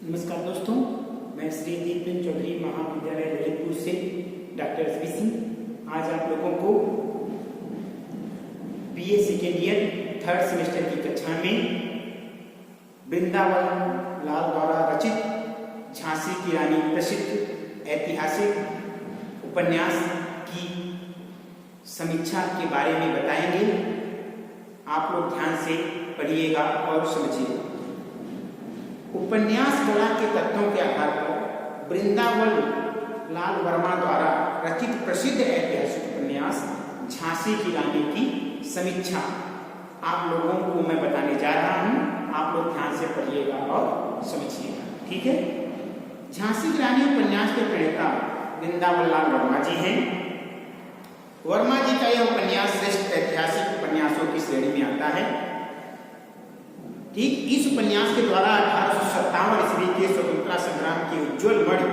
नमस्कार दोस्तों, मैं श्री दीपेंद्र चौधरी महाविद्यालय ललितपुर से डॉक्टर एस.बी. सिंह आज आप लोगों को BA second year third semester की कक्षा में वृंदावन लाल द्वारा रचित झांसी की रानी प्रसिद्ध ऐतिहासिक उपन्यास की समीक्षा के बारे में बताएंगे। आप लोग ध्यान से पढ़िएगा और समझिएगा। उपन्यास कला के तत्वों के आधार पर वृंदावन लाल वर्मा द्वारा रचित प्रसिद्ध ऐतिहासिक उपन्यास झांसी की रानी की समीक्षा आप लोगों को मैं बताने जा रहा हूं। आप लोग ध्यान से पढ़िएगा और समझिएगा, ठीक है। झांसी की रानी उपन्यास के प्रणेता वृंदावन लाल वर्मा जी हैं। वर्मा जी का यह उपन्यास श्रेष्ठ ऐतिहासिक उपन्यासों की श्रेणी में आता है। ठीक इस उपन्यास के द्वारा 1857 ईस्वी के स्वतंत्रता संग्राम की उज्जवल मणि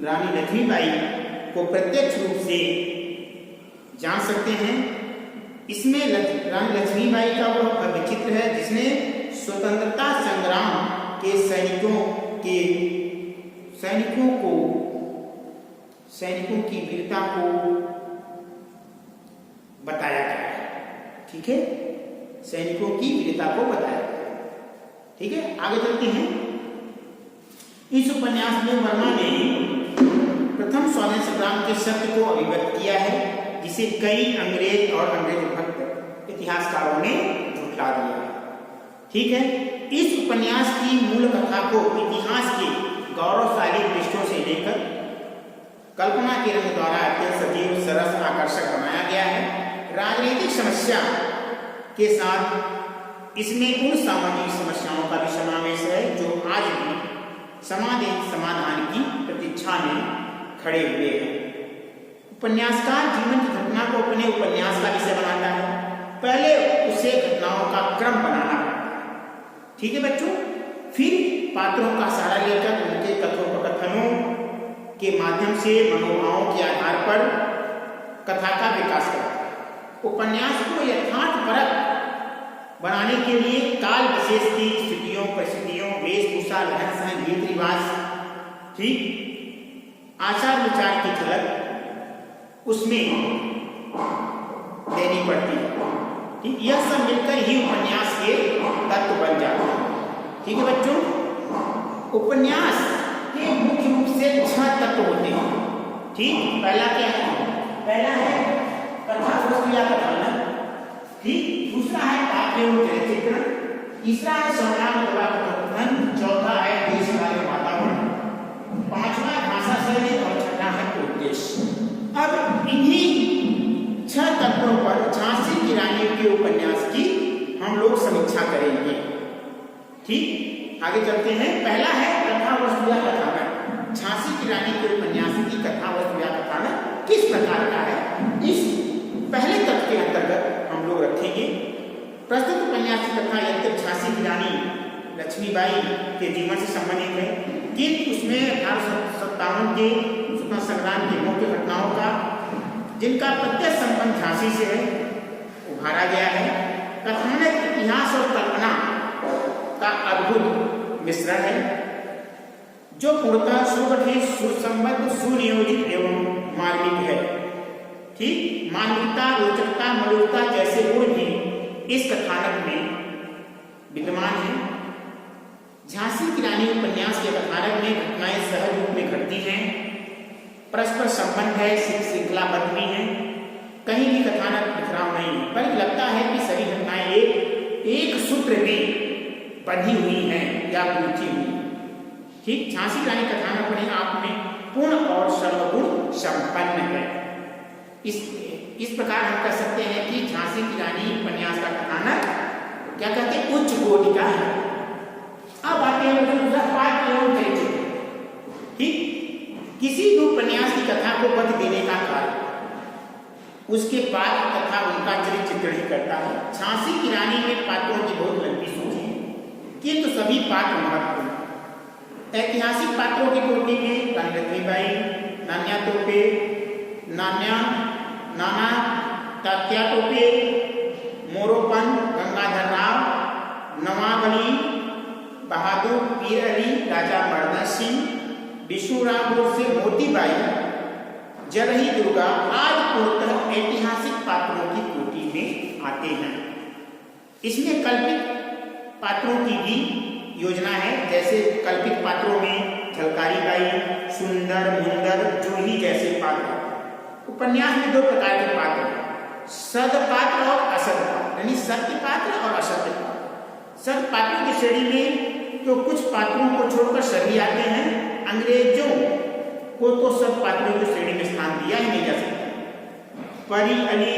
रानी लक्ष्मीबाई को प्रत्यक्ष रूप से जान सकते हैं। इसमें रानी लक्ष्मीबाई का वह भव्य चित्र है जिसने स्वतंत्रता संग्राम के सैनिकों की वीरता को बताया गया है, ठीक है। सैनिकों की वीरता को बताया गया है, ठीक है। आगे चलते हैं। इस उपन्यास में वर्मा ने प्रथम स्वाधीनता संग्राम के सत्य को अभिव्यक्त किया है जिसे कई अंग्रेज और अंग्रेज भक्त इतिहासकारों ने झुठला दिया है, ठीक है। इस उपन्यास की मूल कथा को इतिहास के गौरवशाली पृष्ठों से लेकर कल्पना के रंग द्वारा अत्यंत सजीव, सरस, आकर्षक बनाया गया है। राजनीतिक समस्या के साथ इसमें उन सामाजिक समस्याओं का भी समावेश है जो आज भी समाधान की प्रतीक्षा में खड़े हुए हैं। उपन्यासकार जीवन की घटना को अपने उपन्यास का विषय बनाता है। पहले उसे घटनाओं का क्रम बनाना पड़ता है, ठीक है बच्चों। फिर पात्रों का सहारा लेकर उनके कथोपकथनों के माध्यम से मनोभावों के आधार पर कथा का विकास करता है। उपन्यास को यथार्थपरक बनाने के लिए काल विशेष की स्थितियों, परिस्थितियों, वेशभूषा, रहन सहन, रीति रिवाज, ठीक आचार विचार की झलक उसमें देनी पड़ती है, ठीक। यह सब मिलकर ही उपन्यास के तत्व बन जाते हैं, ठीक है बच्चों। उपन्यास के मुख्य रूप से 6 तत्व होते हैं, ठीक। पहला क्या है? पहला है कथा वस्तु या कथानक, ठीक। दूसरा है काव्य एवं चरित्र, तीसरा है संग्राम अथवा कथन, चौथा है देश काल वातावरण, पांचवा भाषा शैली और छठा है उद्देश्य। अब इन्हीं 6 तत्वों पर झांसी की रानी के उपन्यास की हम लोग समीक्षा करेंगे, ठीक। आगे चलते हैं। पहला है कथा वस्तु या कथानक। झांसी की रानी के उपन्यास की कथा वस्तु या कथानक किस प्रकार का है, इस पहले तत्व के अंतर्गत हम लोग रखेंगे। प्रस्तुत उपन्यास की कथा यद्यपि झांसी की रानी लक्ष्मीबाई के जीवन से संबंधित है, किंतु उसमें 1857 के स्वतंत्रता संग्राम की मुख्य घटनाओं का जिनका प्रत्यक्ष संबंध झांसी से है उभारा गया है। कथानक इतिहास और कल्पना का अद्भुत मिश्रण है जो पूर्णतः सुगठित, सुसंबद्ध, सुनियोजित एवं मार्मिक है, ठीक। मानवीयता, रोचकता, मधुरता जैसे गुण भी इस कथानक में विद्यमान है। झांसी की रानी उपन्यास के कथानक में घटनाएं सहज रूप में घटती हैं, परस्पर संबंध है, श्रृंखलाबद्ध भी है, कहीं भी कथानक बिखराव नहीं, बल्कि लगता है कि सभी घटनाएं एक सूत्र में बंधी हुई हैं या गुंथी हुई, ठीक। झांसी की रानी कथानक अपने आप में पूर्ण और सर्वगुण संपन्न है। इस प्रकार हम कह सकते हैं कि झांसी की रानी उपन्यास का कथानक क्या कहते हैं, उच्च कोटि का है। अब आते हैं दूसरा पाठ एवं चरित्र, ठीक। किसी भी उपन्यास की कथा को गति देने का कार्य उसके पात्र तथा उनका चरित्र चित्रण ही करता है। झांसी की रानी में पात्रों की बहुत लंबी सूची है, किंतु सभी पात्र महत्वपूर्ण। ऐतिहासिक पात्रों की कोटि में रानी लक्ष्मीबाई, नान्या तोपे, नाना तात्या टोपे, मोरोपन, गंगाधर राव, नवाब अली, बहादुर, पीर अली, राजा मर्दन सिंह, विष्णुरामपुर से मोतीबाई, जरही दुर्गा आज पूर्णतः ऐतिहासिक पात्रों की कोटि में आते हैं। इसमें कल्पित पात्रों की भी योजना है, जैसे कल्पित पात्रों में झलकारी बाई, सुंदर, मुंदर, जूही जैसे पात्र। उपन्यास में 2 प्रकार के पात्र हैं, सद पात्र और असद पात्र, यानी सत्य पात्र और असत्य पात्र। सद पात्रों की श्रेणी में तो कुछ पात्रों को छोड़कर सभी आते हैं। अंग्रेजों को तो सद पात्रों की श्रेणी में स्थान दिया ही नहीं जा सकता। परी अली,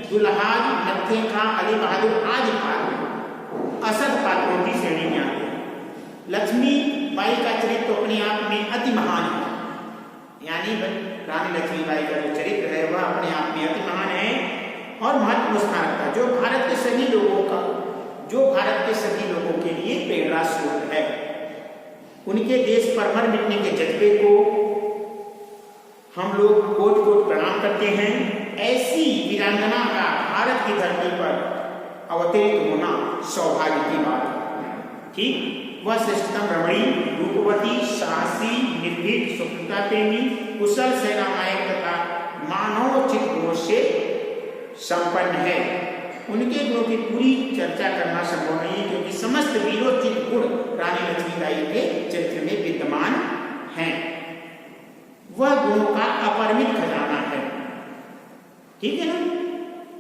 दुल्हाज, नत्थे खां, अली बहादुर आदि पात्र असद पात्रों की श्रेणी में आते हैं। लक्ष्मी बाई का चरित्र तो अपने आप में अति महान है, यानी रानी लक्ष्मीबाई का जो चरित्र है वह अपने आप में अति महान है और महत्वपूर्ण स्थान रखता है, जो भारत के सभी लोगों के लिए प्रेरणा स्रोत है। उनके देश पर मर मिटने के जज्बे को हम लोग कोट कोट प्रणाम करते हैं। ऐसी वीरांगना का भारत की धरती पर अवतरित होना सौभाग्य की बात है। ठीक, वह श्रेष्ठतम रमणी, रूपवती, साहसी, निर्भीक, स्वतंत्रता प्रेमी, कुशल सेना नायक तथा मानवोचित गुणों से संपन्न है। उनके गुणों की पूरी चर्चा करना संभव नहीं, क्योंकि समस्त वीरोचित गुण रानी लक्ष्मीबाई के चरित्र में विद्यमान हैं। वह गुणों का अपरिमित खजाना है। ठीक है ना।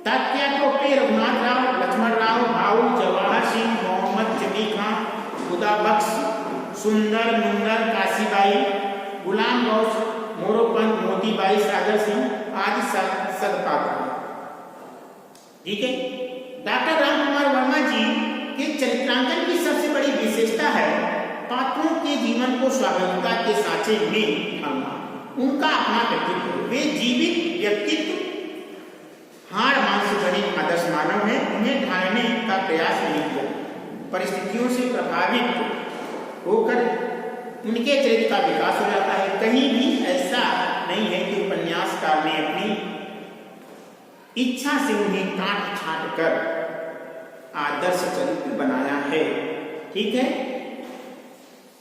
तात्या टोपे, रघुनाथ राव, लक्ष्मण राव, भाऊ, जवाहर सिंह, मोहम्मद जमी खां, खुदा बख्श, सुंदर, मुंदर, काशीबाई, गुलाम गौस, मोरोपंत, मोतीबाई, सागर सिंह आदि सदपात्र। ठीक है। डॉक्टर रामकुमार वर्मा जी के चरित्रांकन की सबसे बड़ी विशेषता है पात्रों के जीवन को स्वाभाविकता के सांचे में ढालना। उनका अपना व्यक्तित्व, वे जीवित व्यक्तित्व हाड़ मांस जनित आदर्श मानव है। उन्हें ढालने का प्रयास नहीं किया। परिस्थितियों से प्रभावित होकर उनके चरित्र का विकास हो जाता है। कहीं भी ऐसा नहीं है कि उपन्यासकार ने अपनी इच्छा से उन्हें काट छांट कर आदर्श चरित्र बनाया है। ठीक है।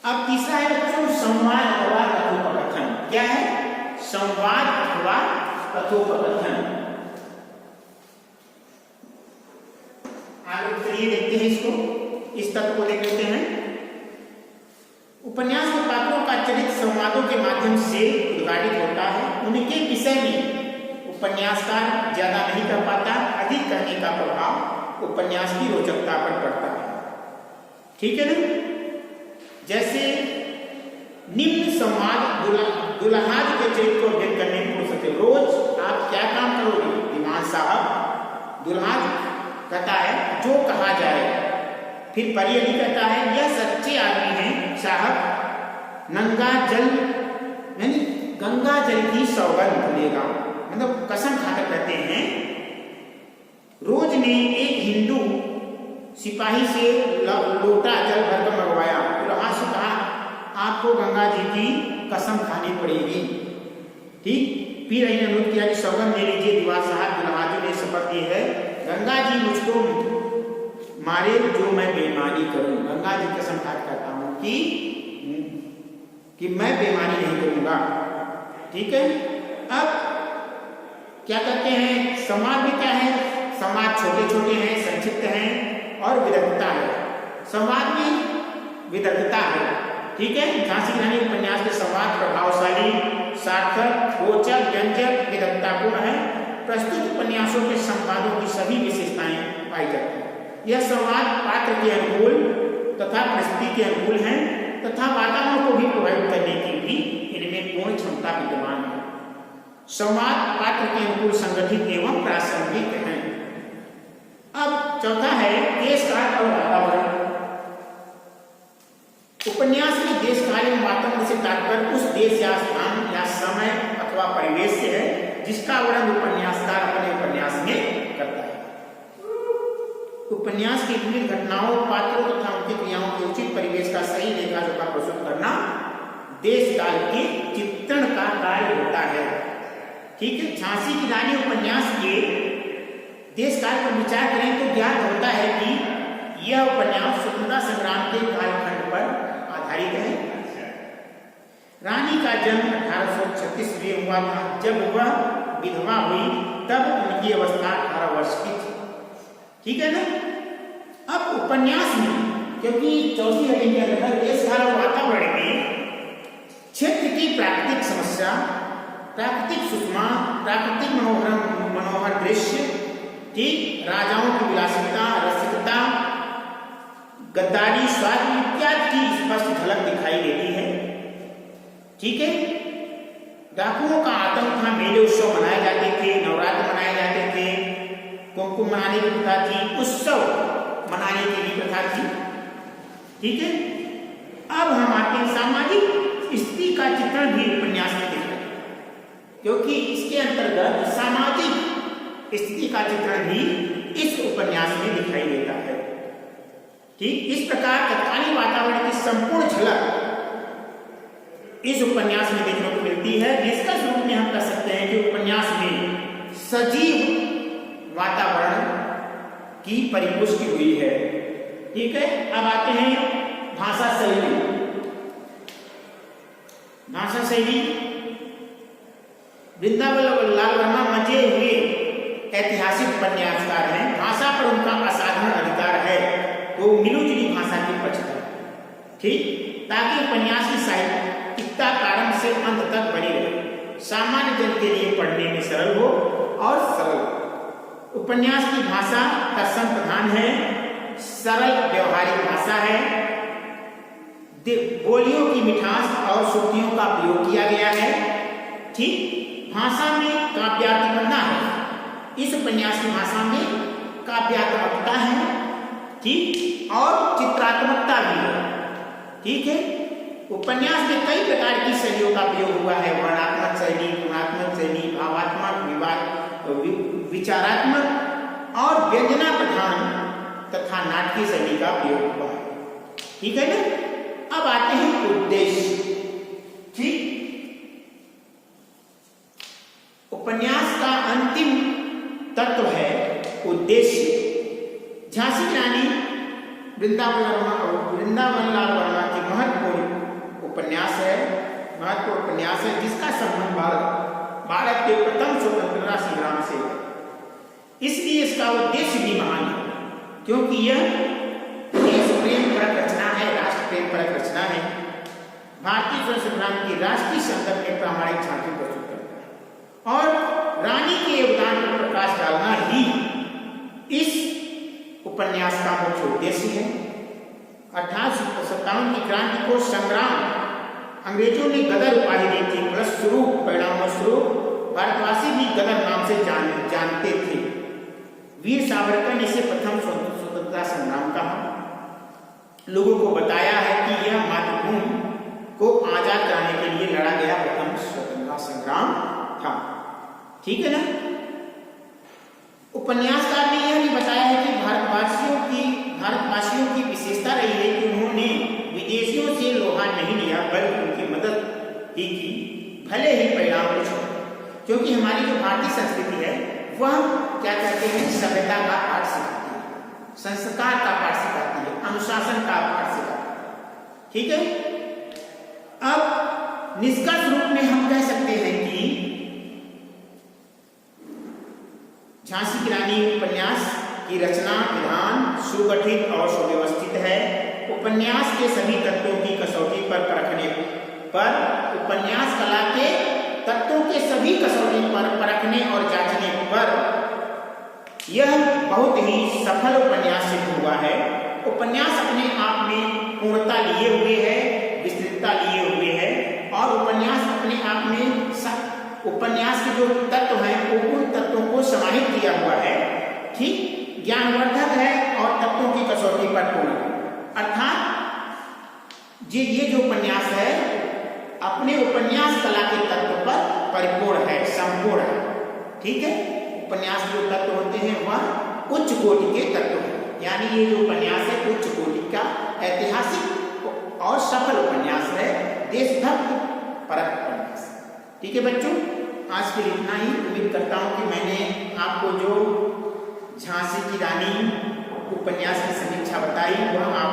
अब तीसरा है बच्चों संवाद अथवा कथोपकथन। क्या है? संवाद अथवा कथोपकथन। आगे चलिए देखते हैं इसको, इस तत्व को देख लेते हैं। उपन्यास के पात्रों का चरित्र संवादों के माध्यम से उद्घाटित होता है। उनके विषय में उपन्यासकार ज्यादा नहीं कर पाता, अधिक कहने का प्रभाव उपन्यास की रोचकता पर पड़ता है। ठीक है ना। जैसे निम्न संवाद दुल्हाज के चरित्र को व्यक्त करने की कोशिश करते। रोज आप क्या काम करोगे दीवान साहब? दुल्हाज कहता है जो कहा जाए। फिर परी अली कहता है यह सच्चे आदमी हैं साहब, नंगा जल यानी गंगा जल की सौगंध लेगा, मतलब कसम खाकर कहते हैं। रोज ने एक हिंदू सिपाही से लोटा जल भरकर मंगवाया। दुल्हाज से कहा आपको गंगा जी की कसम खानी पड़ेगी। ठीक। फिर इन्हें अनुरोध किया कि सौगंध ले लीजिए दीवान साहब। दुल्हाज ने शपथ दी है गंगा जी मुझको मारे जो मैं बेईमानी करूं। गंगा जी कसम खाकर कहता हूं कि मैं बेईमानी नहीं करूंगा। ठीक है। अब क्या कहते हैं? समाज में क्या है? समाज छोटे छोटे हैं, संक्षिप्त हैं और विदग्धता है। समाज में विदग्धता है। ठीक है। झांसी की रानी उपन्यास के संवाद प्रभावशाली, सार्थक, रोचक, व्यंजक, विदग्धतापूर्ण है। प्रस्तुत उपन्यासों के संवादों की सभी विशेषताएं पाई जाती हैं। यह संवाद पात्र के अनुकूल तथा परिस्थिति के अनुकूल हैं तथा वातावरण को भी प्रभावित करने की भी इनमें पूर्ण क्षमता विद्यमान है। संवाद पात्र के अनुकूल, संगठित एवं प्रासंगिक है। अब चौथा है देश काल और वातावरण। उपन्यास में देश काल एवं वातावरण से तात्पर्य उस देश या स्थान या समय अथवा परिवेश से है जिसका वर्णन उपन्यासकार अपने उपन्यास में करता है। उपन्यास की विभिन्न घटनाओं, पात्रों तथा उनकी क्रियाओं के उचित परिवेश का सही लेखा जोखा प्रस्तुत करना देश काल के चित्रण का कार्य होता है। ठीक है। झांसी की रानी उपन्यास के देश काल पर विचार करें तो ज्ञात होता है कि यह उपन्यास स्वतंत्रता संग्राम के कालखंड पर आधारित है। रानी का जन्म 1836 में हुआ था। जब वह विधवा हुई तब उनकी अवस्था 18 वर्ष की थी। ठीक है ना। अब उपन्यास में, क्योंकि चौथी हेडिंग के अंदर देश काल और वातावरण में क्षेत्र की प्राकृतिक समस्या, प्राकृतिक सुषमा, प्राकृतिक मनोहर दृश्य, ठीक, राजाओं की विलासिता, रसिकता, गद्दारी, स्वाद इत्यादि की स्पष्ट झलक दिखाई देती है। ठीक है। डाकुओं का आतंक था, मेले उत्सव मनाए जाते थे, नवरात्र मनाए जाते थे, कुमकुम मनाने की प्रथा थी, उत्सव मनाने की भी प्रथा थी। ठीक है। अब हम आते हैं सामाजिक स्थिति का चित्रण भी उपन्यास में दिख रहा है, क्योंकि इसके अंतर्गत सामाजिक स्थिति का चित्रण भी इस उपन्यास में दिखाई देता है। ठीक, इस प्रकार तत्कालीन वातावरण की संपूर्ण झलक इस उपन्यास में देखने को मिलती है। निष्कर्ष रूप में हम कह सकते हैं कि उपन्यास में सजीव वातावरण की परिपुष्टि हुई है। ठीक है। अब आते हैं भाषा शैली। भाषा शैली, वृंदावन लाल वर्मा मजे हुए ऐतिहासिक उपन्यासकार हैं। भाषा पर उनका असाधारण अधिकार है, तो मिलजुली भाषा के पक्षधर। ठीक, ताकि उपन्यास की साहित्यिकता प्रारंभ से अंत तक बनी रहे, सामान्य जन के लिए पढ़ने में सरल हो और सरल। उपन्यास की भाषा का संप्रधान है, सरल व्यवहारिक भाषा है, बोलियों की मिठास और श्रुतियों का प्रयोग किया गया है। ठीक, भाषा में काव्यात्मकता है। इस उपन्यास की भाषा में काव्यात्मकता है, ठीक, और चित्रात्मकता भी है। ठीक है। उपन्यास में कई प्रकार की शैलियों का प्रयोग हुआ है, वर्णात्मक शैली, गुणात्मक शैली, भावात्मक, विचारात्मक और व्यंजना प्रधान तथा नाटकीय शैली का प्रयोग हुआ है। ठीक है ना। अब आते हैं उद्देश्य। ठीक, उपन्यास का अंतिम तत्व है उद्देश्य। झांसी की रानी वृंदावन लाल वर्मा की महत्वपूर्ण उपन्यास है, जिसका संबंध भारत के प्रथम स्वतंत्रता संग्राम से है। इसलिए इसका उद्देश्य भी महान है, क्योंकि यह देश प्रेम परक रचना है, राष्ट्र प्रेम परक रचना है। भारतीय स्वतंत्रता संग्राम की राष्ट्रीय संकट में प्रामाणिक झांकी प्रस्तुत करता है और रानी के योगदान पर प्रकाश डालना ही इस उपन्यास का मुख्य उद्देश्य है। 1857 की क्रांति को संग्राम अंग्रेजों ने गदर उपाधि दी थी। फलस्वरूप, परिणामस्वरूप भारतवासी भी गदर नाम से जानते थे। वीर सावरकर ने इसे प्रथम स्वतंत्रता संग्राम कहा। लोगों को बताया है कि यह मातृभूमि को आजाद कराने के लिए लड़ा गया प्रथम स्वतंत्रता संग्राम था। ठीक है ना। उपन्यासकार ने यह भी बताया है कि भारतवासियों की विशेषता रही है कि उन्होंने विदेशियों से लोहा नहीं लिया, बल्कि उनकी मदद ही की, भले ही परिणाम कुछ हो। क्योंकि हमारी जो भारतीय संस्कृति है वह क्या कहते हैं, सभ्यता का पाठ सिखाती है, संस्कार का पाठ सिखाती है, अनुशासन का पाठ सिखाती है। ठीक है। अब निष्कर्ष रूप में हम कह सकते हैं कि झांसी की रानी उपन्यास की रचना विधान सुगठित और सुव्यवस्थित है। उपन्यास के सभी तत्वों की कसौटी पर परखने पर, उपन्यास कला के तत्वों के सभी कसौटी पर परखने और जांचने पर यह बहुत ही सफल उपन्यास सिद्ध हुआ है। उपन्यास अपने आप में पूर्णता लिए हुए है, विस्तृतता लिए हुए है और उपन्यास अपने आप में उपन्यास के जो तत्व हैं उन तत्वों को समाहित किया हुआ है। ठीक, ज्ञानवर्धक है और तत्वों की कसौटी पर पूर्ण, अर्थात ये जो उपन्यास है अपने उपन्यास कला के तत्व पर परिपूर्ण है, संपूर्ण है। ठीक है। उपन्यास जो तत्व होते हैं वह उच्च कोटि के तत्व हैं, यानी ये जो उपन्यास है उच्च कोटि का ऐतिहासिक और सफल उपन्यास है, देशभक्त परक उपन्यास। ठीक है बच्चों, आज के लिए इतना ही। उम्मीद करता हूँ कि मैंने आपको जो झांसी की रानी उपन्यास की समीक्षा बताई वह आप